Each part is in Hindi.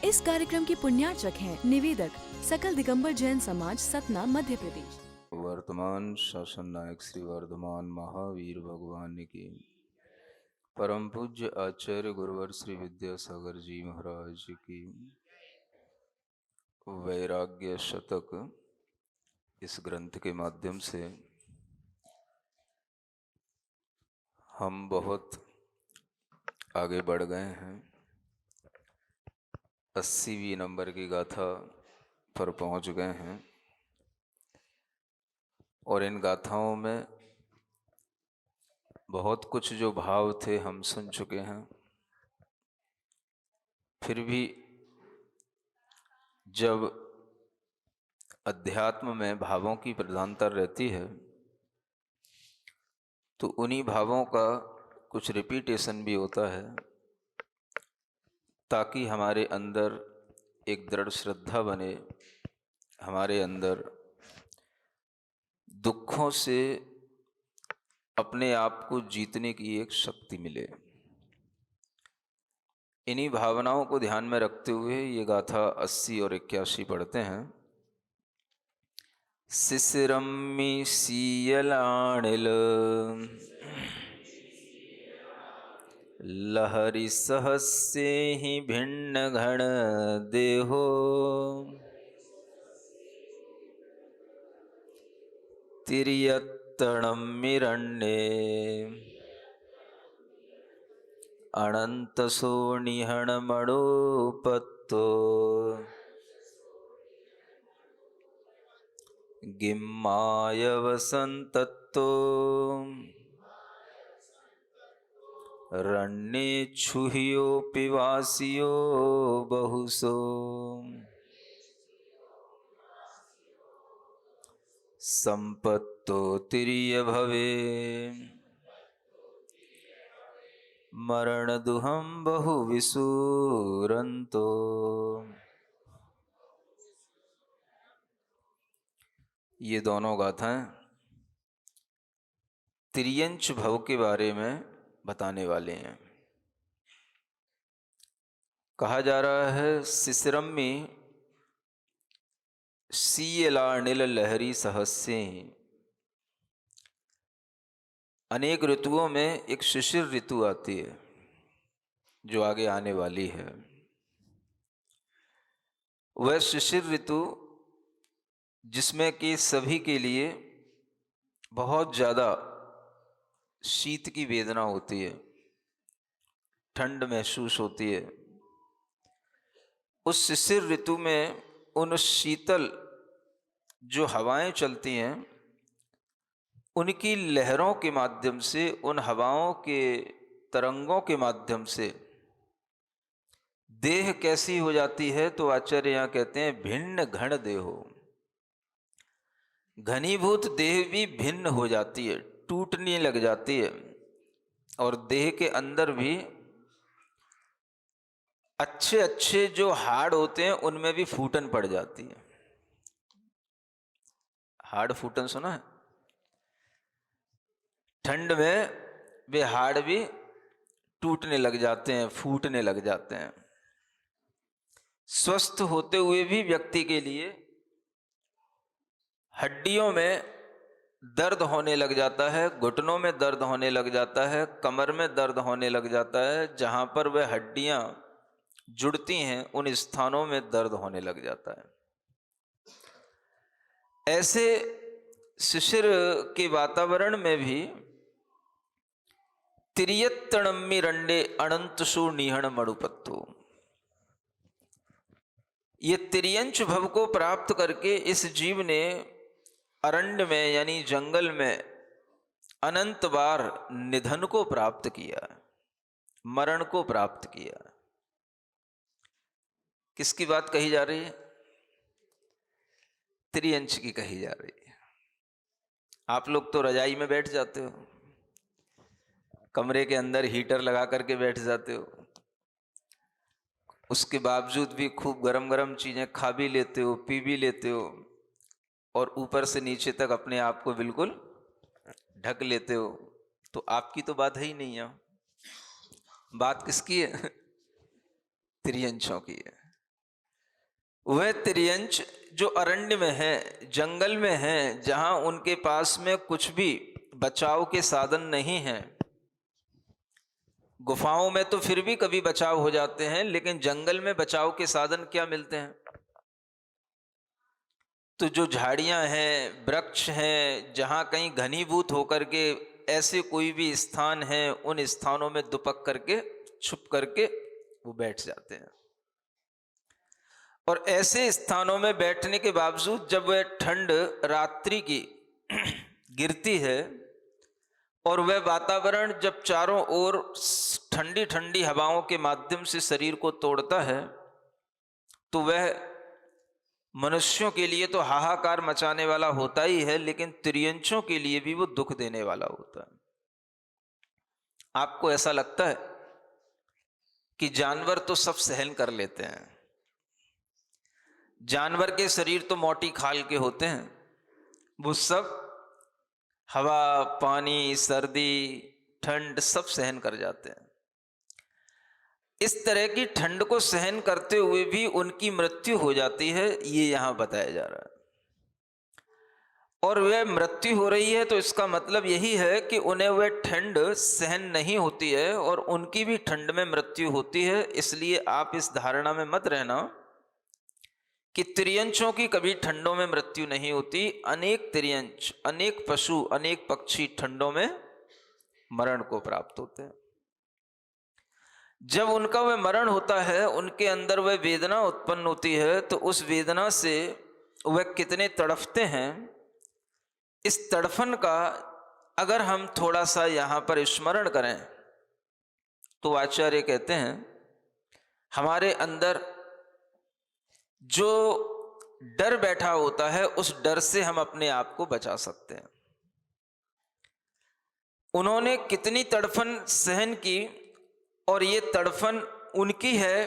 इस कार्यक्रम के पुण्यार्चक हैं निवेदक सकल दिगंबर जैन समाज, सतना, मध्य प्रदेश। वर्तमान शासन नायक श्री वर्धमान महावीर भगवान की परम पूज्य आचार्य गुरुवर श्री विद्यासागर जी महाराज की वैराग्य शतक इस ग्रंथ के माध्यम से हम बहुत आगे बढ़ गए हैं। 80वीं नंबर की गाथा पर पहुंच गए हैं और इन गाथाओं में बहुत कुछ जो भाव थे हम सुन चुके हैं। फिर भी जब अध्यात्म में भावों की प्रधानता रहती है तो उन्हीं भावों का कुछ रिपीटेशन भी होता है, ताकि हमारे अंदर एक दृढ़ श्रद्धा बने, हमारे अंदर दुखों से अपने आप को जीतने की एक शक्ति मिले। इन्हीं भावनाओं को ध्यान में रखते हुए ये गाथा 80 और 81 पढ़ते हैं। सिसरम्मी सीयलाणिल लहरी सहस्ये ही भिन्न घण देहो तिर्यत्तणम्मिरण्ये अनंत सोनिहणमणोपत्तो गिम्माय वसंतत्तो रण्येच्छुह्योऽपि वासियो बहुसो संपत्तो तिर्यभवे मरणदुहं बहुविशूरन्तो। ये दोनों गाथाएं तिर्यंच भव के बारे में बताने वाले हैं। कहा जा रहा है सिसरम्मी सीयलाणिल लहरी सहस्ये। अनेक ऋतुओं में एक शिशिर ऋतु आती है जो आगे आने वाली है। वह शिशिर ऋतु जिसमें कि सभी के लिए बहुत ज़्यादा शीत की वेदना होती है, ठंड महसूस होती है। उस शिशिर ऋतु में उन शीतल जो हवाएं चलती हैं, उनकी लहरों के माध्यम से, उन हवाओं के तरंगों के माध्यम से देह कैसी हो जाती है, तो आचार्य यहाँ कहते हैं भिन्न घण देहो। घनीभूत देह भी भिन्न हो जाती है, टूटने लग जाती है, और देह के अंदर भी अच्छे अच्छे जो हाड़ होते हैं उनमें भी फूटन पड़ जाती है। हाड़ फूटन सुना है? ठंड में वे हाड़ भी टूटने लग जाते हैं, फूटने लग जाते हैं। स्वस्थ होते हुए भी व्यक्ति के लिए हड्डियों में दर्द होने लग जाता है, घुटनों में दर्द होने लग जाता है, कमर में दर्द होने लग जाता है। जहां पर वह हड्डियां जुड़ती हैं उन स्थानों में दर्द होने लग जाता है। ऐसे शिशिर के वातावरण में भी तिर्यत्तणम्मि रण्डे अनंतसु निहण मणुपत्तो, ये तिर्यंच भव को प्राप्त करके इस जीव ने अरण्य में यानी जंगल में अनंत बार निधन को प्राप्त किया, मरण को प्राप्त किया। किसकी बात कही जा रही है? तिर्यंच की कही जा रही है। आप लोग तो रजाई में बैठ जाते हो, कमरे के अंदर हीटर लगा करके बैठ जाते हो, उसके बावजूद भी खूब गरम गरम चीजें खा भी लेते हो, पी भी लेते हो, और ऊपर से नीचे तक अपने आप को बिल्कुल ढक लेते हो। तो आपकी तो बात है ही नहीं है, बात किसकी है? तिर्यंचों की है। वह तिर्यंच जो अरण्य में है, जंगल में है, जहां उनके पास में कुछ भी बचाव के साधन नहीं हैं। गुफाओं में तो फिर भी कभी बचाव हो जाते हैं, लेकिन जंगल में बचाव के साधन क्या मिलते हैं? तो जो झाड़ियां हैं, वृक्ष हैं, जहां कहीं घनीभूत होकर के ऐसे कोई भी स्थान है, उन स्थानों में दुपक करके, छुप करके वो बैठ जाते हैं। और ऐसे स्थानों में बैठने के बावजूद जब वह ठंड रात्रि की गिरती है और वह वातावरण जब चारों ओर ठंडी ठंडी हवाओं के माध्यम से शरीर को तोड़ता है, तो वह मनुष्यों के लिए तो हाहाकार मचाने वाला होता ही है, लेकिन तिर्यंचों के लिए भी वो दुख देने वाला होता है। आपको ऐसा लगता है कि जानवर तो सब सहन कर लेते हैं, जानवर के शरीर तो मोटी खाल के होते हैं, वो सब हवा, पानी, सर्दी, ठंड सब सहन कर जाते हैं। इस तरह की ठंड को सहन करते हुए भी उनकी मृत्यु हो जाती है, ये यहां बताया जा रहा है। और वह मृत्यु हो रही है तो इसका मतलब यही है कि उन्हें वह ठंड सहन नहीं होती है और उनकी भी ठंड में मृत्यु होती है। इसलिए आप इस धारणा में मत रहना कि तिर्यंचों की कभी ठंडों में मृत्यु नहीं होती। अनेक तिर्यंच, अनेक पशु, अनेक पक्षी ठंडों में मरण को प्राप्त होते हैं। जब उनका वह मरण होता है, उनके अंदर वह वेदना उत्पन्न होती है, तो उस वेदना से वह कितने तड़फते हैं, इस तड़फन का अगर हम थोड़ा सा यहाँ पर स्मरण करें तो आचार्य कहते हैं हमारे अंदर जो डर बैठा होता है, उस डर से हम अपने आप को बचा सकते हैं। उन्होंने कितनी तड़फन सहन की और ये तड़फन उनकी है,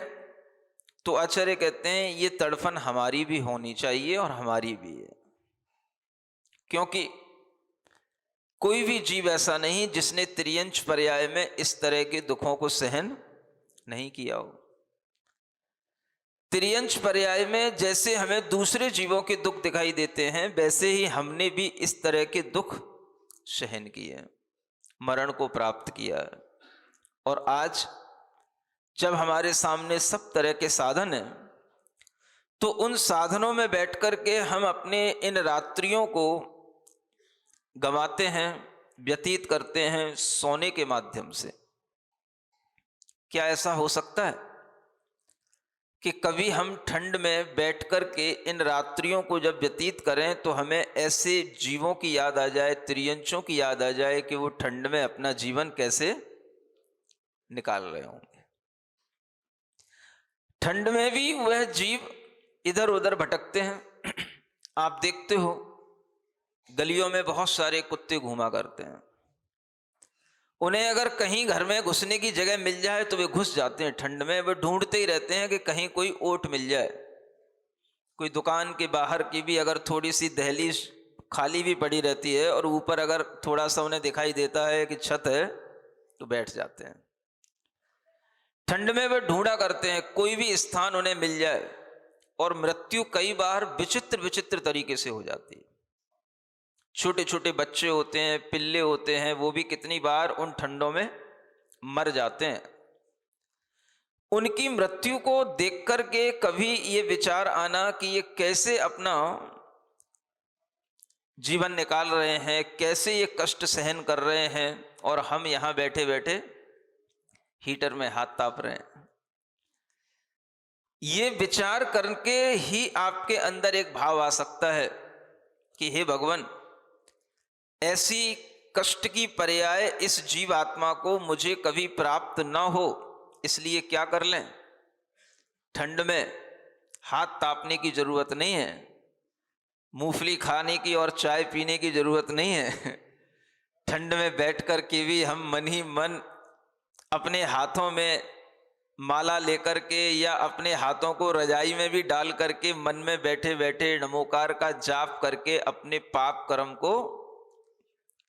तो आचार्य कहते हैं ये तड़फन हमारी भी होनी चाहिए और हमारी भी है। क्योंकि कोई भी जीव ऐसा नहीं जिसने तिर्यंच पर्याय में इस तरह के दुखों को सहन नहीं किया हो। तिर्यंच पर्याय में जैसे हमें दूसरे जीवों के दुख दिखाई देते हैं, वैसे ही हमने भी इस तरह के दुख सहन किए, मरण को प्राप्त किया है। और आज जब हमारे सामने सब तरह के साधन हैं, तो उन साधनों में बैठ कर के हम अपने इन रात्रियों को गंवाते हैं, व्यतीत करते हैं सोने के माध्यम से। क्या ऐसा हो सकता है कि कभी हम ठंड में बैठ कर के इन रात्रियों को जब व्यतीत करें तो हमें ऐसे जीवों की याद आ जाए, तिर्यंचों की याद आ जाए कि वो ठंड में अपना जीवन कैसे निकाल रहे होंगे। ठंड में भी वह जीव इधर उधर भटकते हैं। आप देखते हो गलियों में बहुत सारे कुत्ते घूमा करते हैं। उन्हें अगर कहीं घर में घुसने की जगह मिल जाए तो वे घुस जाते हैं। ठंड में वे ढूंढते ही रहते हैं कि कहीं कोई ओट मिल जाए। कोई दुकान के बाहर की भी अगर थोड़ी सी दहलीज खाली भी पड़ी रहती है और ऊपर अगर थोड़ा सा उन्हें दिखाई देता है कि छत है, तो बैठ जाते हैं। ठंड में वे ढूंढा करते हैं कोई भी स्थान उन्हें मिल जाए। और मृत्यु कई बार विचित्र विचित्र तरीके से हो जाती है। छोटे छोटे बच्चे होते हैं, पिल्ले होते हैं, वो भी कितनी बार उन ठंडों में मर जाते हैं। उनकी मृत्यु को देख कर के कभी ये विचार आना कि ये कैसे अपना जीवन निकाल रहे हैं, कैसे ये कष्ट सहन कर रहे हैं, और हम यहां बैठे बैठे हीटर में हाथ ताप रहे हैं। ये विचार करके ही आपके अंदर एक भाव आ सकता है कि हे भगवान, ऐसी कष्ट की पर्याय इस जीव आत्मा को मुझे कभी प्राप्त ना हो, इसलिए क्या कर लें, ठंड में हाथ तापने की जरूरत नहीं है, मूंगफली खाने की और चाय पीने की जरूरत नहीं है। ठंड में बैठ कर के भी हम मन ही मन अपने हाथों में माला लेकर के या अपने हाथों को रजाई में भी डाल करके मन में बैठे बैठे नमोकार का जाप करके अपने पाप कर्म को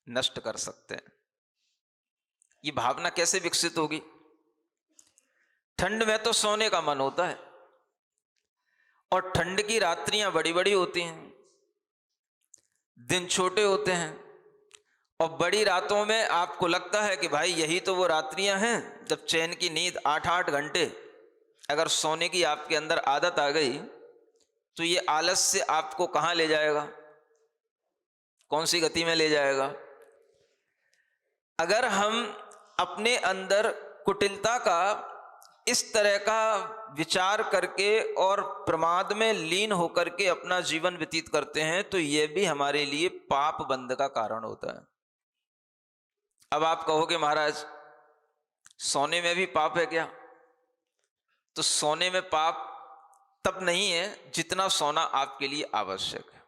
नष्ट कर सकते हैं। ये भावना कैसे विकसित होगी? ठंड में तो सोने का मन होता है और ठंड की रात्रियां बड़ी बड़ी होती हैं, दिन छोटे होते हैं, और बड़ी रातों में आपको लगता है कि भाई यही तो वो रात्रियां हैं जब चैन की नींद 8-8 घंटे अगर सोने की आपके अंदर आदत आ गई तो ये आलस्य आपको कहाँ ले जाएगा, कौन सी गति में ले जाएगा। अगर हम अपने अंदर कुटिलता का इस तरह का विचार करके और प्रमाद में लीन होकर के अपना जीवन व्यतीत करते हैं तो यह भी हमारे लिए पाप बंध का कारण होता है। अब आप कहोगे महाराज सोने में भी पाप है क्या? तो सोने में पाप तब नहीं है जितना सोना आपके लिए आवश्यक है।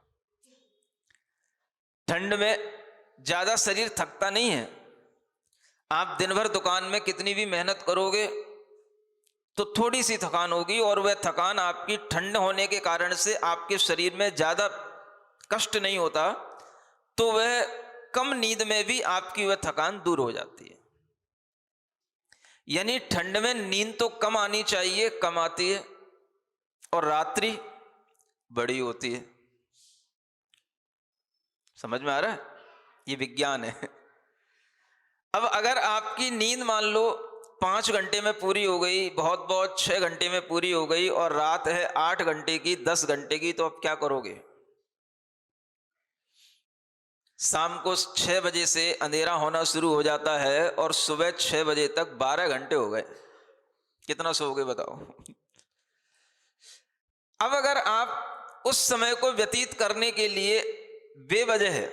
ठंड में ज्यादा शरीर थकता नहीं है। आप दिन भर दुकान में कितनी भी मेहनत करोगे तो थोड़ी सी थकान होगी, और वह थकान आपकी ठंड होने के कारण से आपके शरीर में ज्यादा कष्ट नहीं होता, तो वह कम नींद में भी आपकी वह थकान दूर हो जाती है। यानी ठंड में नींद तो कम आनी चाहिए, कम आती है, और रात्रि बड़ी होती है। समझ में आ रहा है? ये विज्ञान है। अब अगर आपकी नींद मान लो 5 घंटे में पूरी हो गई, बहुत बहुत 6 घंटे में पूरी हो गई, और रात है 8 घंटे की, 10 घंटे की, तो अब क्या करोगे? शाम को 6 बजे से अंधेरा होना शुरू हो जाता है और सुबह 6 बजे तक 12 घंटे हो गए, कितना सोओगे बताओ? अब अगर आप उस समय को व्यतीत करने के लिए बेवजह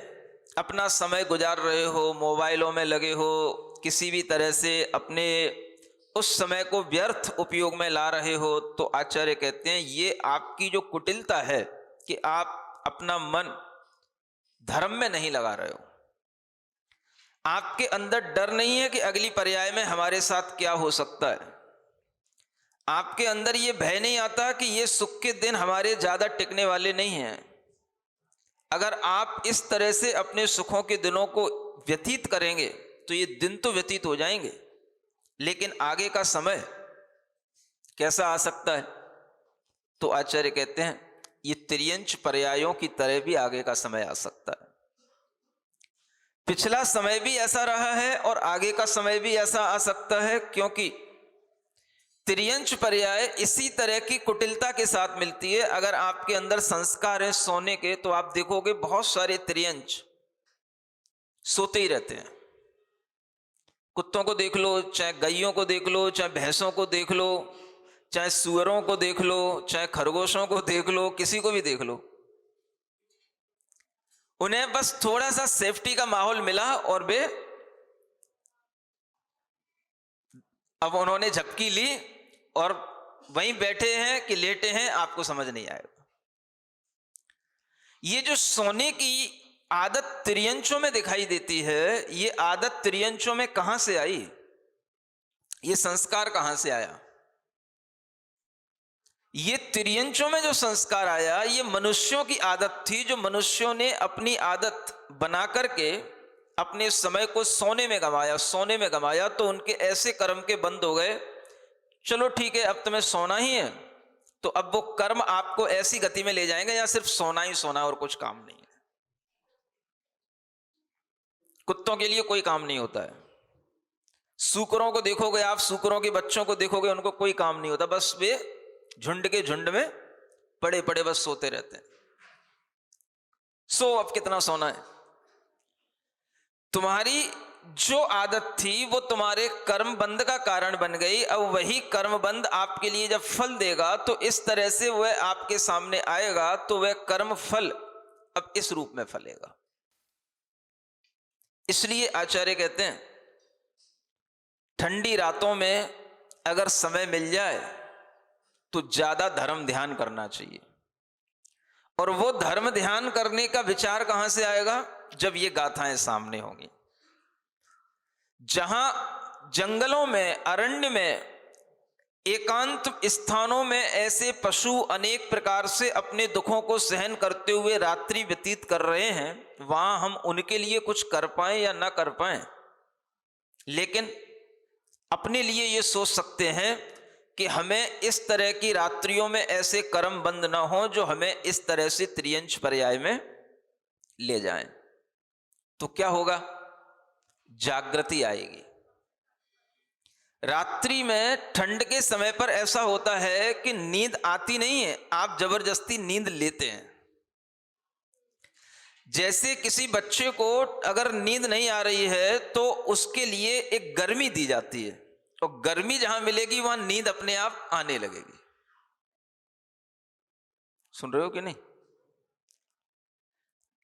अपना समय गुजार रहे हो, मोबाइलों में लगे हो, किसी भी तरह से अपने उस समय को व्यर्थ उपयोग में ला रहे हो, तो आचार्य कहते हैं ये आपकी जो कुटिलता है कि आप अपना मन धर्म में नहीं लगा रहे हो। आपके अंदर डर नहीं है कि अगली पर्याय में हमारे साथ क्या हो सकता है। आपके अंदर ये भय नहीं आता कि ये सुख के दिन हमारे ज्यादा टिकने वाले नहीं हैं। अगर आप इस तरह से अपने सुखों के दिनों को व्यतीत करेंगे तो ये दिन तो व्यतीत हो जाएंगे, लेकिन आगे का समय कैसा आ सकता है? तो आचार्य कहते हैं ये त्रियंच पर्यायों की तरह भी आगे का समय आ सकता है। पिछला समय भी ऐसा रहा है और आगे का समय भी ऐसा आ सकता है, क्योंकि त्रियंच पर्याय इसी तरह की कुटिलता के साथ मिलती है। अगर आपके अंदर संस्कार है सोने के, तो आप देखोगे बहुत सारे त्रियंच सोते ही रहते हैं। कुत्तों को देख लो, चाहे गैयों को देख लो, चाहे भैंसों को देख लो, चाहे सुअरों को देख लो, चाहे खरगोशों को देख लो, किसी को भी देख लो, उन्हें बस थोड़ा सा सेफ्टी का माहौल मिला और वे अब उन्होंने झपकी ली और वहीं बैठे हैं कि लेटे हैं, आपको समझ नहीं आएगा। ये जो सोने की आदत त्रियंचों में दिखाई देती है, ये आदत त्रियंचों में कहां से आई? ये संस्कार कहां से आया? ये त्रियंचों में जो संस्कार आया ये मनुष्यों की आदत थी, जो मनुष्यों ने अपनी आदत बना करके अपने समय को सोने में गंवाया। सोने में गंवाया तो उनके ऐसे कर्म के बंद हो गए, चलो ठीक है अब तुम्हें सोना ही है, तो अब वो कर्म आपको ऐसी गति में ले जाएंगे या सिर्फ सोना ही सोना और कुछ काम नहीं है। कुत्तों के लिए कोई काम नहीं होता है। सूकरों को देखोगे आप, सूकरों के बच्चों को देखोगे, उनको कोई काम नहीं होता, बस वे झुंड के झुंड में पड़े पड़े बस सोते रहते हैं। सो अब कितना सोना है? तुम्हारी जो आदत थी वो तुम्हारे कर्म बंद का कारण बन गई। अब वही कर्म बंद आपके लिए जब फल देगा तो इस तरह से वह आपके सामने आएगा, तो वह कर्म फल अब इस रूप में फलेगा। इसलिए आचार्य कहते हैं ठंडी रातों में अगर समय मिल जाए तो ज्यादा धर्म ध्यान करना चाहिए। और वो धर्म ध्यान करने का विचार कहां से आएगा? जब ये गाथाएं सामने होंगी। जहां जंगलों में, अरण्य में, एकांत स्थानों में ऐसे पशु अनेक प्रकार से अपने दुखों को सहन करते हुए रात्रि व्यतीत कर रहे हैं, वहां हम उनके लिए कुछ कर पाए या ना कर पाए, लेकिन अपने लिए ये सोच सकते हैं कि हमें इस तरह की रात्रियों में ऐसे कर्म बंद ना हो जो हमें इस तरह से त्रियंच पर्याय में ले जाएं। तो क्या होगा? जागृति आएगी। रात्रि में ठंड के समय पर ऐसा होता है कि नींद आती नहीं है, आप जबरदस्ती नींद लेते हैं। जैसे किसी बच्चे को अगर नींद नहीं आ रही है तो उसके लिए एक गर्मी दी जाती है, और गर्मी जहां मिलेगी वहां नींद अपने आप आने लगेगी। सुन रहे हो कि नहीं?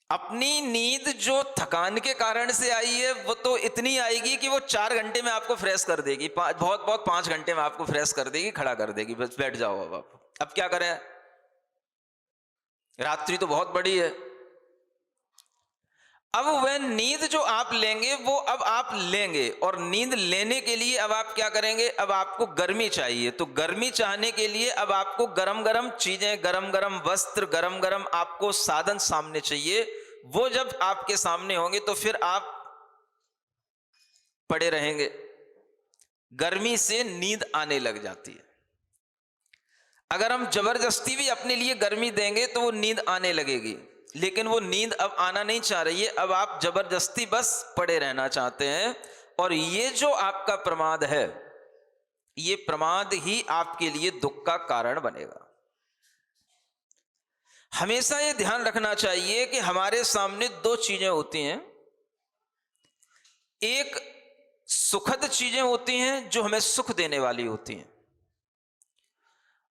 अपनी नींद जो थकान के कारण से आई है वो तो इतनी आएगी कि वो 4 घंटे में आपको फ्रेश कर देगी, बहुत बहुत 5 घंटे में आपको फ्रेश कर देगी, खड़ा कर देगी, बस बैठ जाओ अब आप। अब क्या करें, रात्रि तो बहुत बड़ी है। अब वह नींद जो आप लेंगे वो अब आप लेंगे, और नींद लेने के लिए अब आप क्या करेंगे? अब आपको गर्मी चाहिए, तो गर्मी चाहने के लिए अब आपको गरम गरम चीजें, गरम गरम वस्त्र, गरम गरम आपको साधन सामने चाहिए। वो जब आपके सामने होंगे तो फिर आप पड़े रहेंगे, गर्मी से नींद आने लग जाती है। अगर हम जबरदस्ती भी अपने लिए गर्मी देंगे तो वो नींद आने लगेगी, लेकिन वो नींद अब आना नहीं चाह रही है, अब आप जबरदस्ती बस पड़े रहना चाहते हैं। और ये जो आपका प्रमाद है, ये प्रमाद ही आपके लिए दुख का कारण बनेगा। हमेशा ये ध्यान रखना चाहिए कि हमारे सामने 2 चीजें होती हैं। एक सुखद चीजें होती हैं जो हमें सुख देने वाली होती हैं,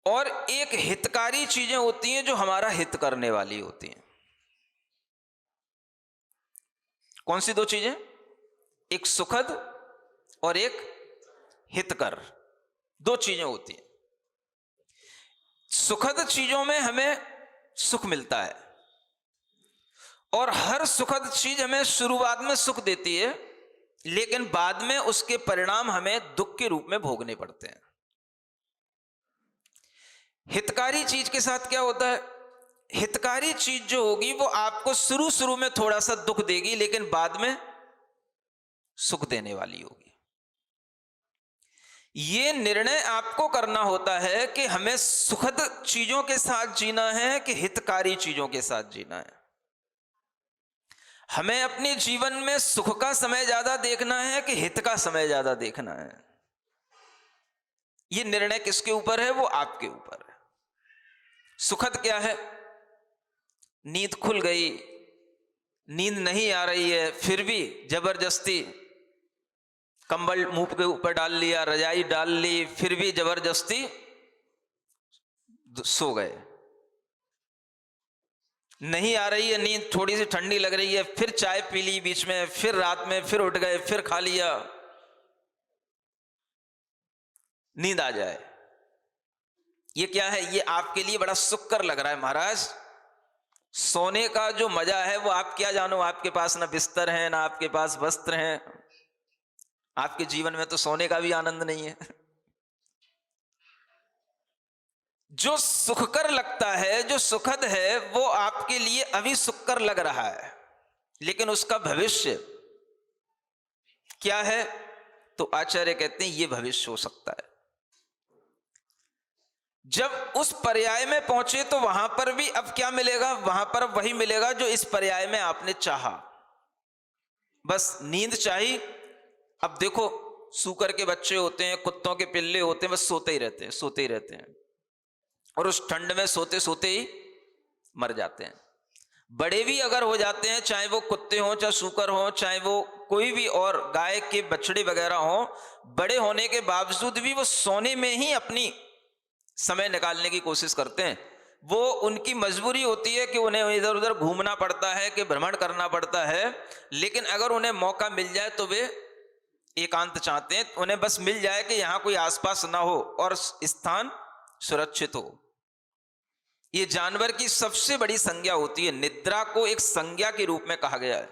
और एक हितकारी चीजें होती हैं जो हमारा हित करने वाली होती हैं। कौन सी 2 चीजें? एक सुखद और एक हितकर, 2 चीजें होती हैं। सुखद चीजों में हमें सुख मिलता है, और हर सुखद चीज हमें शुरुआत में सुख देती है, लेकिन बाद में उसके परिणाम हमें दुख के रूप में भोगने पड़ते हैं। हितकारी चीज के साथ क्या होता है? हितकारी चीज जो होगी वो आपको शुरू शुरू में थोड़ा सा दुख देगी, लेकिन बाद में सुख देने वाली होगी। ये निर्णय आपको करना होता है कि हमें सुखद चीजों के साथ जीना है कि हितकारी चीजों के साथ जीना है। हमें अपने जीवन में सुख का समय ज्यादा देखना है कि हित का समय ज्यादा देखना है। ये निर्णय किसके ऊपर है? वो आपके ऊपर है। सुखद क्या है? नींद खुल गई, नींद नहीं आ रही है, फिर भी जबरदस्ती कंबल मुंह के ऊपर डाल लिया, रजाई डाल ली, फिर भी जबरदस्ती सो गए। नहीं आ रही है नींद, थोड़ी सी ठंडी लग रही है, फिर चाय पी ली बीच में, फिर रात में फिर उठ गए, फिर खा लिया, नींद आ जाए। ये क्या है? ये आपके लिए बड़ा सुखकर लग रहा है महाराज। सोने का जो मजा है वो आप क्या जानो, आपके पास ना बिस्तर है ना आपके पास वस्त्र हैं, आपके जीवन में तो सोने का भी आनंद नहीं है। जो सुखकर लगता है, जो सुखद है, वो आपके लिए अभी सुखकर लग रहा है, लेकिन उसका भविष्य क्या है? तो आचार्य कहते हैं ये भविष्य हो सकता है। जब उस पर्याय में पहुंचे तो वहां पर भी अब क्या मिलेगा? वहां पर वही मिलेगा जो इस पर्याय में आपने चाहा। बस नींद चाहिए। अब देखो, सूकर के बच्चे होते हैं, कुत्तों के पिल्ले होते हैं, बस सोते ही रहते हैं, सोते ही रहते हैं, और उस ठंड में सोते सोते ही मर जाते हैं। बड़े भी अगर हो जाते हैं, चाहे वो कुत्ते हों, चाहे सूकर हों, चाहे वो कोई भी और गाय के बछड़े वगैरह हों, बड़े होने के बावजूद भी वो सोने में ही अपनी समय निकालने की कोशिश करते हैं। वो उनकी मजबूरी होती है कि उन्हें इधर उधर घूमना पड़ता है, कि भ्रमण करना पड़ता है, लेकिन अगर उन्हें मौका मिल जाए तो वे एकांत चाहते हैं। उन्हें बस मिल जाए कि यहां कोई आसपास ना हो और स्थान सुरक्षित हो। ये जानवर की सबसे बड़ी संज्ञा होती है। निद्रा को एक संज्ञा के रूप में कहा गया है।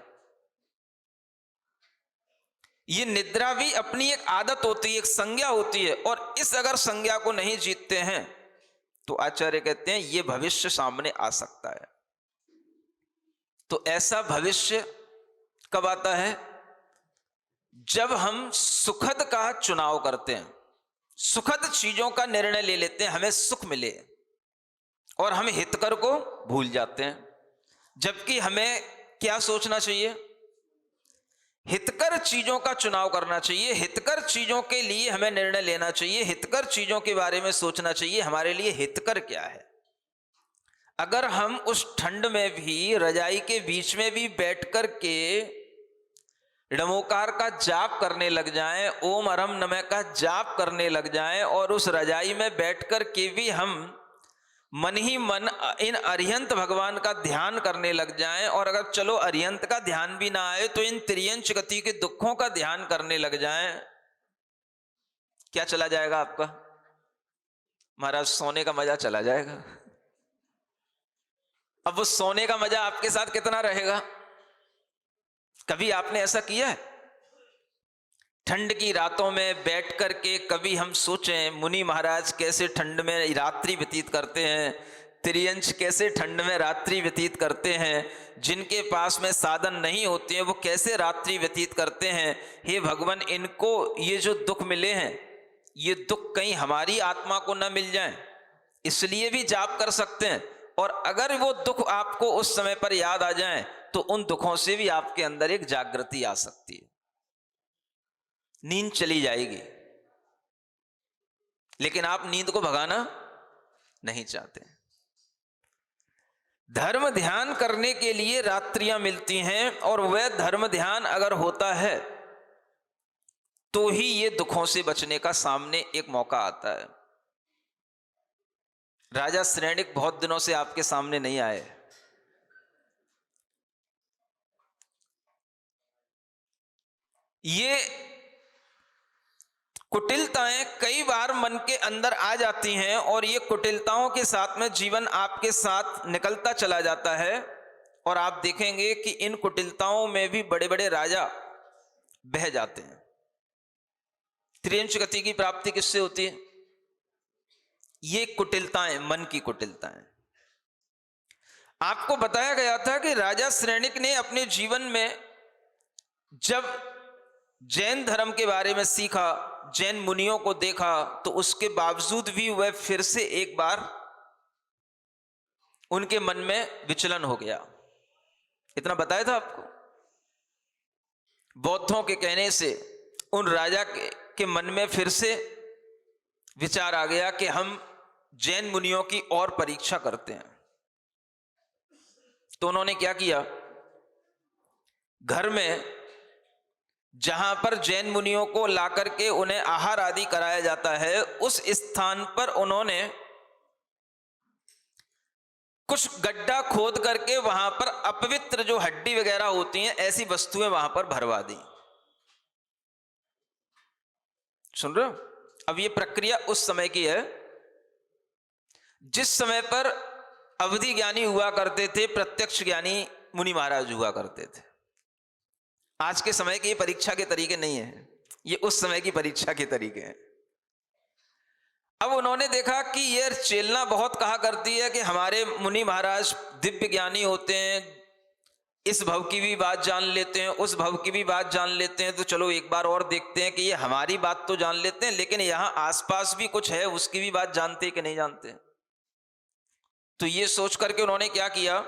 ये निद्रा भी अपनी एक आदत होती है, एक संज्ञा होती है, और इस अगर संज्ञा को नहीं जीतते हैं तो आचार्य कहते हैं ये भविष्य सामने आ सकता है। तो ऐसा भविष्य कब आता है? जब हम सुखद का चुनाव करते हैं। सुखद चीजों का निर्णय ले लेते हैं, हमें सुख मिले, और हम हितकर को भूल जाते हैं। जबकि हमें क्या सोचना चाहिए? हितकर चीजों का चुनाव करना चाहिए, हितकर चीजों के लिए हमें निर्णय लेना चाहिए, हितकर चीजों के बारे में सोचना चाहिए। हमारे लिए हितकर क्या है? अगर हम उस ठंड में भी, रजाई के बीच में भी बैठ कर के णमोकार का जाप करने लग जाएं, ओम अरहम नमः का जाप करने लग जाएं, और उस रजाई में बैठ कर के भी हम मन ही मन इन अरिहंत भगवान का ध्यान करने लग जाएं, और अगर चलो अरिहंत का ध्यान भी ना आए तो इन त्रियंच गति के दुखों का ध्यान करने लग जाएं, क्या चला जाएगा आपका? महाराज, सोने का मजा चला जाएगा। अब वो सोने का मजा आपके साथ कितना रहेगा? कभी आपने ऐसा किया है? ठंड की रातों में बैठ कर के कभी हम सोचें, मुनि महाराज कैसे ठंड में रात्रि व्यतीत करते हैं, त्रियंच कैसे ठंड में रात्रि व्यतीत करते हैं, जिनके पास में साधन नहीं होते हैं वो कैसे रात्रि व्यतीत करते हैं। हे भगवान, इनको ये जो दुख मिले हैं, ये दुख कहीं हमारी आत्मा को न मिल जाए, इसलिए भी जाप कर सकते हैं। और अगर वो दुख आपको उस समय पर याद आ जाए तो उन दुखों से भी आपके अंदर एक जागृति आ सकती है, नींद चली जाएगी। लेकिन आप नींद को भगाना नहीं चाहते। धर्म ध्यान करने के लिए रात्रियां मिलती हैं, और वह धर्म ध्यान अगर होता है तो ही ये दुखों से बचने का सामने एक मौका आता है। राजा श्रेणिक बहुत दिनों से आपके सामने नहीं आए। ये कुटिलताएं कई बार मन के अंदर आ जाती हैं, और ये कुटिलताओं के साथ में जीवन आपके साथ निकलता चला जाता है, और आप देखेंगे कि इन कुटिलताओं में भी बड़े बड़े राजा बह जाते हैं। त्रियंच गति की प्राप्ति किससे होती है? ये कुटिलताएं, मन की कुटिलताएं। आपको बताया गया था कि राजा श्रेणिक ने अपने जीवन में जब जैन धर्म के बारे में सीखा, जैन मुनियों को देखा, तो उसके बावजूद भी वह फिर से एक बार उनके मन में विचलन हो गया। इतना बताया था आपको। बौद्धों के कहने से उन राजा के मन में फिर से विचार आ गया कि हम जैन मुनियों की और परीक्षा करते हैं। तो उन्होंने क्या किया? घर में जहां पर जैन मुनियों को लाकर के उन्हें आहार आदि कराया जाता है, उस स्थान पर उन्होंने कुछ गड्ढा खोद करके वहां पर अपवित्र जो हड्डी वगैरह होती हैं, ऐसी वस्तुएं वहां पर भरवा दी। सुन रहे हो? अब ये प्रक्रिया उस समय की है जिस समय पर अवधि ज्ञानी हुआ करते थे, प्रत्यक्ष ज्ञानी मुनि महाराज हुआ करते थे। आज के समय के ये परीक्षा के तरीके नहीं है, ये उस समय की परीक्षा के तरीके हैं। अब उन्होंने देखा कि ये चेलना बहुत कहा करती है कि हमारे मुनि महाराज दिव्य ज्ञानी होते हैं, इस भव की भी बात जान लेते हैं, उस भव की भी बात जान लेते हैं, तो चलो एक बार और देखते हैं कि ये हमारी बात तो जान लेते हैं, लेकिन यहां आसपास भी कुछ है, उसकी भी बात जानते हैं कि नहीं जानते। तो ये सोच करके उन्होंने क्या किया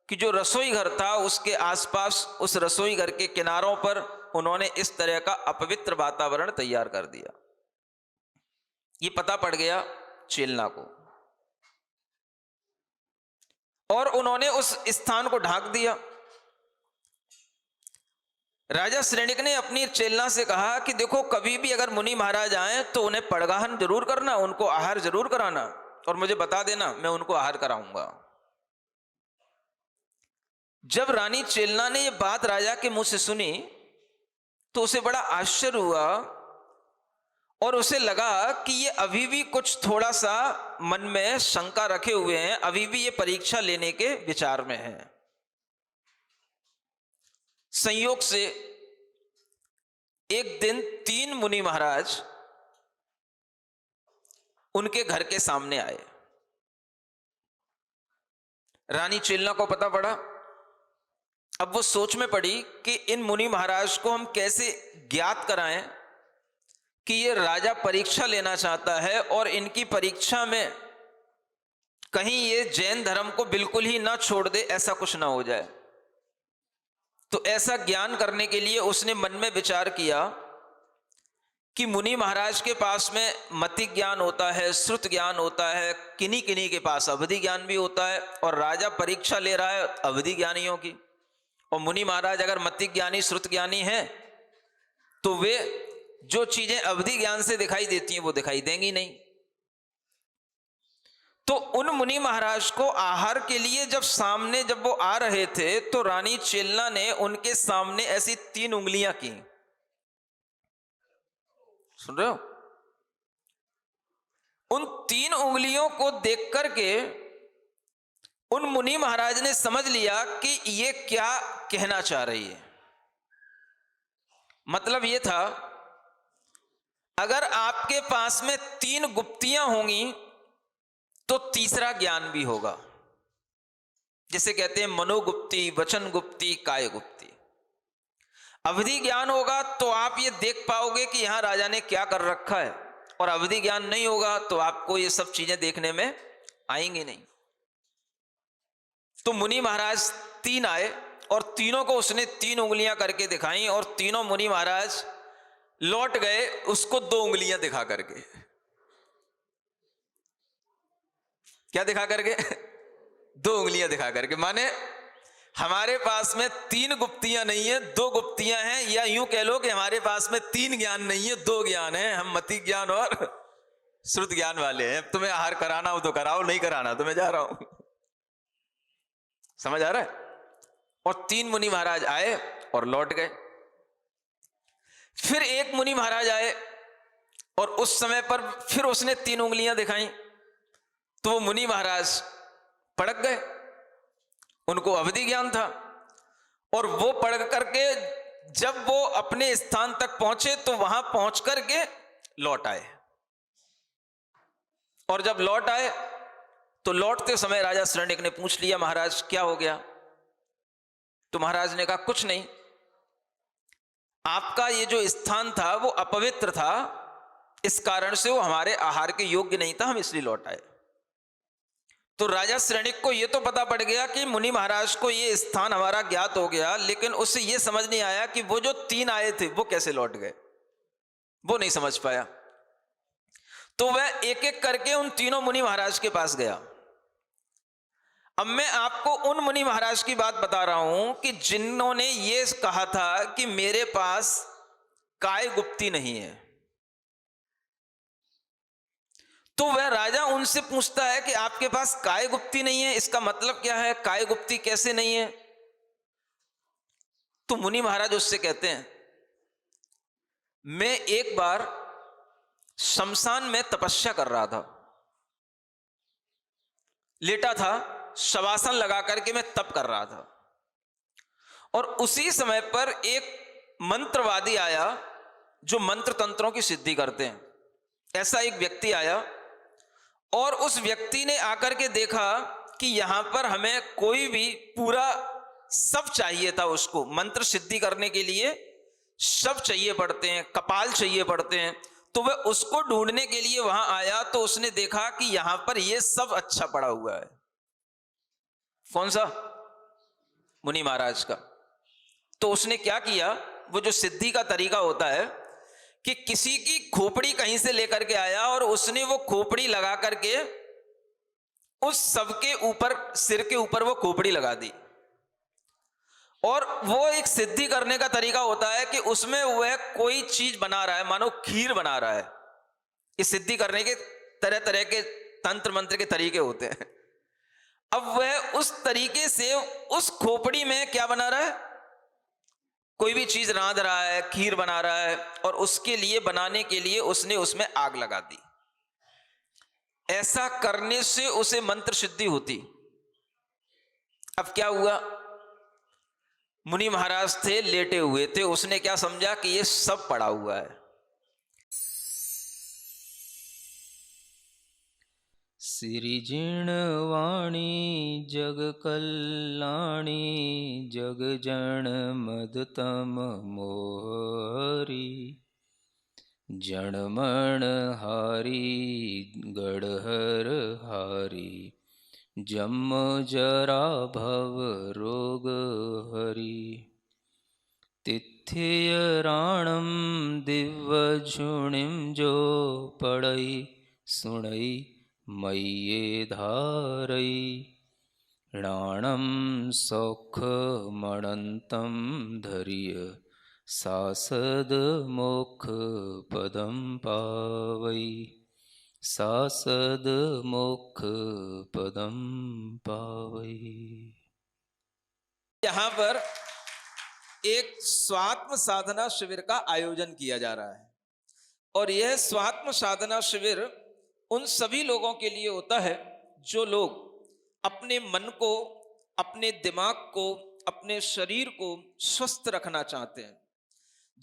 कि जो रसोई घर था उसके आसपास, उस रसोई घर के किनारों पर उन्होंने इस तरह का अपवित्र वातावरण तैयार कर दिया। ये पता पड़ गया चेलना को, और उन्होंने उस स्थान को ढांक दिया। राजा श्रेणिक ने अपनी चेलना से कहा कि देखो, कभी भी अगर मुनि महाराज आए तो उन्हें पड़गाहन जरूर करना, उनको आहार जरूर कराना, और मुझे बता देना, मैं उनको आहार कराऊंगा। जब रानी चेलना ने यह बात राजा के मुंह से सुनी तो उसे बड़ा आश्चर्य हुआ, और उसे लगा कि ये अभी भी कुछ थोड़ा सा मन में शंका रखे हुए हैं, अभी भी ये परीक्षा लेने के विचार में है। संयोग से एक दिन 3 मुनि महाराज उनके घर के सामने आए। रानी चेलना को पता पड़ा। अब वो सोच में पड़ी कि इन मुनि महाराज को हम कैसे ज्ञात कराएं कि ये राजा परीक्षा लेना चाहता है और इनकी परीक्षा में कहीं ये जैन धर्म को बिल्कुल ही ना छोड़ दे, ऐसा कुछ ना हो जाए। तो ऐसा ज्ञान करने के लिए उसने मन में विचार किया कि मुनि महाराज के पास में मति ज्ञान होता है, श्रुत ज्ञान होता है, किन्हीं किन्हीं के पास अवधि ज्ञान भी होता है, और राजा परीक्षा ले रहा है अवधि ज्ञानियों की। और मुनि महाराज अगर मति ज्ञानी श्रुत ज्ञानी हैं तो वे जो चीजें अवधि ज्ञान से दिखाई देती हैं वो दिखाई देंगी नहीं। तो उन मुनि महाराज को आहार के लिए जब वो आ रहे थे तो रानी चेलना ने उनके सामने ऐसी 3 उंगलियां की। सुन रहे हो? उन 3 उंगलियों को देख करके उन मुनि महाराज ने समझ लिया कि ये क्या कहना चाह रही है। मतलब ये था, अगर आपके पास में 3 गुप्तियां होंगी तो तीसरा ज्ञान भी होगा। जिसे कहते हैं मनोगुप्ती, वचन गुप्ती, काय गुप्ती। अवधि ज्ञान होगा तो आप ये देख पाओगे कि यहां राजा ने क्या कर रखा है, और अवधि ज्ञान नहीं होगा तो आपको ये सब चीजें देखने में आएंगी नहीं। तो मुनि महाराज 3 आए और तीनों को उसने 3 उंगलियां करके दिखाई, और तीनों मुनि महाराज लौट गए उसको 2 उंगलियां दिखा करके। क्या दिखा करके? 2 उंगलियां दिखा करके। माने हमारे पास में 3 गुप्तियां नहीं है, 2 गुप्तियां हैं, या यूं कह लो कि हमारे पास में 3 ज्ञान नहीं है, 2 ज्ञान है। हम मति ज्ञान और श्रुत ज्ञान वाले हैं। तुम्हें आहार कराना हो तो कराओ, नहीं कराना तो मैं जा रहा हूं। समझ आ रहा है? और 3 मुनि महाराज आए और लौट गए। फिर एक मुनि महाराज आए और उस समय पर फिर उसने 3 उंगलियां दिखाई, तो वो मुनि महाराज पड़क गए। उनको अवधि ज्ञान था, और वो पढ़ करके जब वो अपने स्थान तक पहुंचे तो वहां पहुंच करके लौट आए। और जब लौट आए तो लौटते समय राजा शरण्यक ने पूछ लिया, महाराज क्या हो गया? तो महाराज ने कहा, कुछ नहीं, आपका ये जो स्थान था वो अपवित्र था, इस कारण से वो हमारे आहार के योग्य नहीं था, हम इसलिए लौट आए। तो राजा शरण्यक को ये तो पता पड़ गया कि मुनि महाराज को ये स्थान हमारा ज्ञात हो गया, लेकिन उसे ये समझ नहीं आया कि वो जो 3 आए थे वो कैसे लौट गए, वो नहीं समझ पाया। तो वह एक एक करके उन तीनों मुनि महाराज के पास गया। अब मैं आपको उन मुनि महाराज की बात बता रहा हूं कि जिन्होंने ये कहा था कि मेरे पास काय गुप्ती नहीं है। तो वह राजा उनसे पूछता है कि आपके पास काय गुप्ती नहीं है, इसका मतलब क्या है? काय गुप्ती कैसे नहीं है? तो मुनि महाराज उससे कहते हैं, मैं एक बार शमशान में तपस्या कर रहा था, लेटा था, शवासन लगा करके मैं तप कर रहा था, और उसी समय पर एक मंत्रवादी आया जो मंत्र तंत्रों की सिद्धि करते हैं। ऐसा एक व्यक्ति आया और उस व्यक्ति ने आकर के देखा कि यहां पर हमें कोई भी पूरा सब चाहिए था, उसको मंत्र सिद्धि करने के लिए सब चाहिए पड़ते हैं, कपाल चाहिए पड़ते हैं। तो वह उसको ढूंढने के लिए वहां आया तो उसने देखा कि यहां पर यह सब अच्छा पड़ा हुआ है। कौन सा? मुनि महाराज का। तो उसने क्या किया, वो जो सिद्धि का तरीका होता है कि किसी की खोपड़ी कहीं से लेकर के आया और उसने वो खोपड़ी लगा करके उस सबके ऊपर, सिर के ऊपर वो खोपड़ी लगा दी। और वो एक सिद्धि करने का तरीका होता है कि उसमें वह कोई चीज बना रहा है, मानो खीर बना रहा है। इस सिद्धि करने के तरह तरह के तंत्र मंत्र के तरीके होते हैं। अब वह उस तरीके से उस खोपड़ी में क्या बना रहा है? कोई भी चीज रांध रहा है, खीर बना रहा है, और उसके लिए, बनाने के लिए उसने उसमें आग लगा दी। ऐसा करने से उसे मंत्र सिद्धि होती। अब क्या हुआ, मुनि महाराज थे, लेटे हुए थे, उसने क्या समझा कि ये सब पड़ा हुआ है। सिरिजिण वाणी जग कल्याणी जग जन मदतम मोरी जणमण हारी गढ़हर हारी जन्म जरा भव रोग हरि तिथिय राणम दिव्य झुणिम जो पड़ई सुणई मय्ये धारई राणम सौख मणंतम धरिय सासद मोक्ष पदम पावई सासद मोक्ष पदम पावई। यहाँ पर एक स्वात्म साधना शिविर का आयोजन किया जा रहा है और यह स्वात्म साधना शिविर उन सभी लोगों के लिए होता है जो लोग अपने मन को, अपने दिमाग को, अपने शरीर को स्वस्थ रखना चाहते हैं,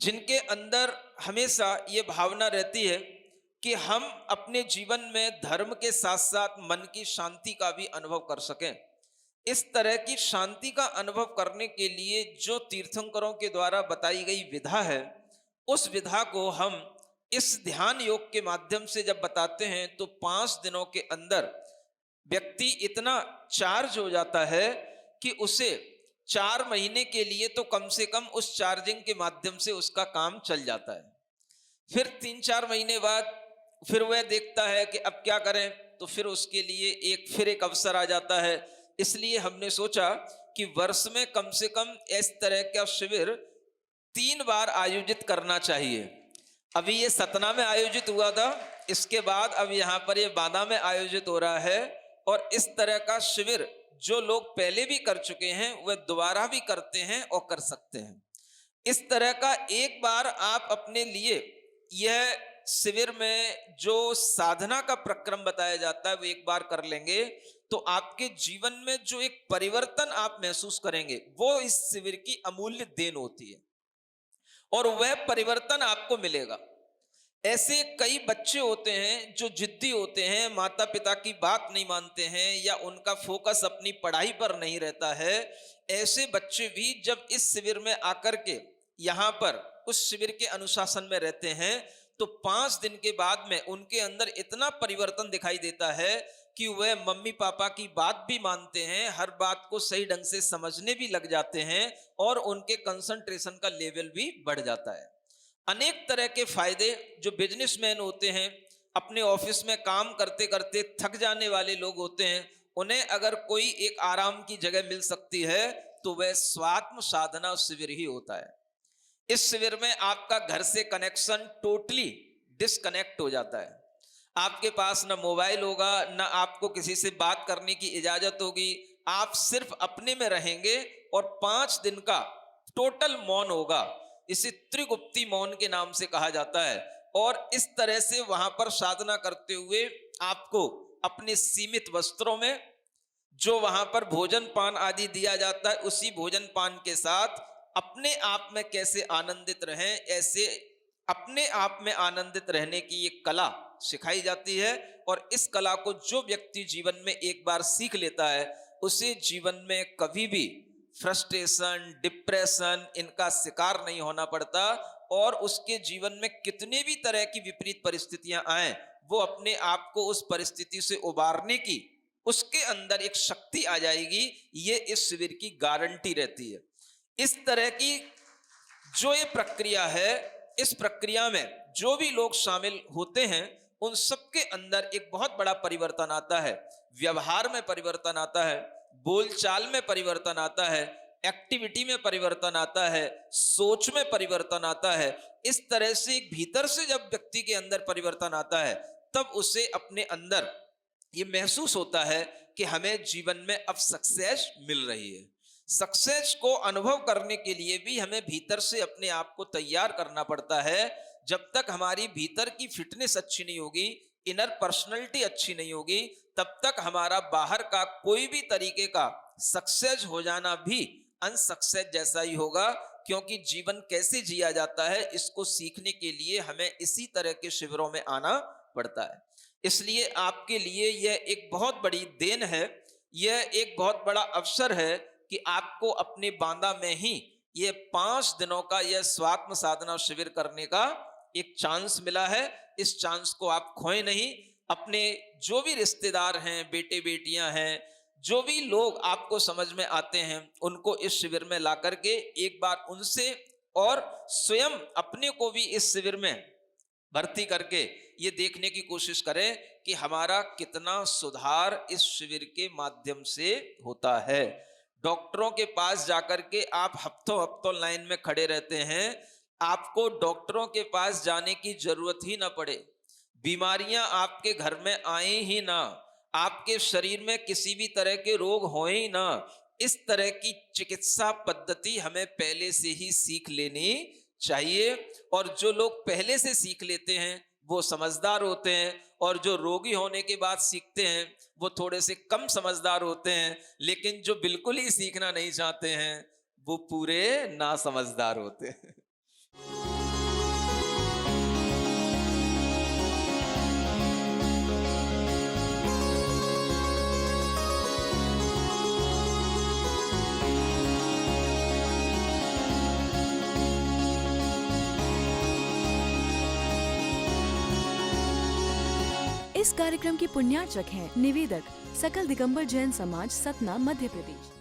जिनके अंदर हमेशा ये भावना रहती है कि हम अपने जीवन में धर्म के साथ साथ मन की शांति का भी अनुभव कर सकें। इस तरह की शांति का अनुभव करने के लिए जो तीर्थंकरों के द्वारा बताई गई विधा है, उस विधा को हम इस ध्यान योग के माध्यम से जब बताते हैं तो 5 दिनों के अंदर व्यक्ति इतना चार्ज हो जाता है कि उसे 4 महीने के लिए तो कम से कम उस चार्जिंग के माध्यम से उसका काम चल जाता है। फिर 3-4 महीने बाद फिर वह देखता है कि अब क्या करें, तो फिर उसके लिए एक अवसर आ जाता है। इसलिए हमने सोचा कि वर्ष में कम से कम इस तरह का शिविर 3 बार आयोजित करना चाहिए। अभी ये सतना में आयोजित हुआ था, इसके बाद अब यहाँ पर ये बांदा में आयोजित हो रहा है और इस तरह का शिविर जो लोग पहले भी कर चुके हैं वह दोबारा भी करते हैं और कर सकते हैं। इस तरह का एक बार आप अपने लिए यह शिविर में जो साधना का प्रक्रम बताया जाता है वो एक बार कर लेंगे तो आपके जीवन में जो एक परिवर्तन आप महसूस करेंगे वो इस शिविर की अमूल्य देन होती है और वह परिवर्तन आपको मिलेगा। ऐसे कई बच्चे होते हैं जो जिद्दी होते हैं, माता पिता की बात नहीं मानते हैं या उनका फोकस अपनी पढ़ाई पर नहीं रहता है। ऐसे बच्चे भी जब इस शिविर में आकर के यहाँ पर उस शिविर के अनुशासन में रहते हैं तो 5 दिन के बाद में उनके अंदर इतना परिवर्तन दिखाई देता है कि वह मम्मी पापा की बात भी मानते हैं, हर बात को सही ढंग से समझने भी लग जाते हैं और उनके कंसंट्रेशन का लेवल भी बढ़ जाता है। अनेक तरह के फायदे जो बिजनेसमैन होते हैं, अपने ऑफिस में काम करते करते थक जाने वाले लोग होते हैं, उन्हें अगर कोई एक आराम की जगह मिल सकती है तो वह स्वात्म साधना शिविर ही होता है। इस शिविर में आपका घर से कनेक्शन टोटली डिस्कनेक्ट हो जाता है। आपके पास ना मोबाइल होगा, ना आपको किसी से बात करने की इजाजत होगी। आप सिर्फ अपने में रहेंगे और 5 दिन का टोटल मौन होगा। इसे त्रिगुप्ती मौन के नाम से कहा जाता है और इस तरह से वहां पर साधना करते हुए आपको अपने सीमित वस्त्रों में जो वहां पर भोजन पान आदि दिया जाता है उसी भोजन पान के साथ अपने आप में कैसे आनंदित रहें, ऐसे अपने आप में आनंदित रहने की एक कला सिखाई जाती है और इस कला को जो व्यक्ति जीवन में एक बार सीख लेता है उसे जीवन में कभी भी फ्रस्ट्रेशन, डिप्रेशन इनका शिकार नहीं होना पड़ता और उसके जीवन में कितने भी तरह की विपरीत परिस्थितियां आए वो अपने आप को उस परिस्थिति से उबारने की उसके अंदर एक शक्ति आ जाएगी। ये इस शिविर की गारंटी रहती है। इस तरह की जो ये प्रक्रिया है, इस प्रक्रिया में जो भी लोग शामिल होते हैं उन सबके अंदर एक बहुत बड़ा परिवर्तन आता है। व्यवहार में परिवर्तन आता है, बोलचाल में परिवर्तन आता है, एक्टिविटी में परिवर्तन आता है, सोच में परिवर्तन आता है। इस तरह से एक भीतर से जब व्यक्ति के अंदर परिवर्तन आता है तब उसे अपने अंदर ये महसूस होता है कि हमें जीवन में अब सक्सेस मिल रही है। सक्सेस को अनुभव करने के लिए भी हमें भीतर से अपने आप को तैयार करना पड़ता है। जब तक हमारी भीतर की फिटनेस अच्छी नहीं होगी, इनर पर्सनैलिटी अच्छी नहीं होगी, तब तक हमारा बाहर का कोई भी तरीके का सक्सेस हो जाना भी अनसक्सेस जैसा ही होगा। क्योंकि जीवन कैसे जिया जाता है इसको सीखने के लिए हमें इसी तरह के शिविरों में आना पड़ता है। इसलिए आपके लिए यह एक बहुत बड़ी देन है, यह एक बहुत बड़ा अवसर है कि आपको अपने बांदा में ही ये 5 दिनों का यह स्वात्म साधना शिविर करने का एक चांस मिला है, इस चांस को आप खोए नहीं। अपने जो भी रिश्तेदार हैं, बेटे बेटियां हैं, जो भी लोग आपको समझ में आते हैं, उनको इस शिविर में ला करके एक बार उनसे और स्वयं अपने को भी इस शिविर में भर्ती करके ये देखने की कोशिश करें कि हमारा कितना सुधार इस शिविर के माध्यम से होता है। डॉक्टरों के पास जाकर के आप हफ्तों हफ्तों लाइन में खड़े रहते हैं, आपको डॉक्टरों के पास जाने की जरूरत ही ना पड़े, बीमारियां आपके घर में आए ही ना, आपके शरीर में किसी भी तरह के रोग होए ही ना, इस तरह की चिकित्सा पद्धति हमें पहले से ही सीख लेनी चाहिए। और जो लोग पहले से सीख लेते हैं वो समझदार होते हैं, और जो रोगी होने के बाद सीखते हैं वो थोड़े से कम समझदार होते हैं। लेकिन जो बिल्कुल ही सीखना नहीं चाहते हैं वो पूरे ना समझदार होते हैं। इस कार्यक्रम के पुण्यार्चक हैं निवेदक सकल दिगंबर जैन समाज, सतना, मध्य प्रदेश।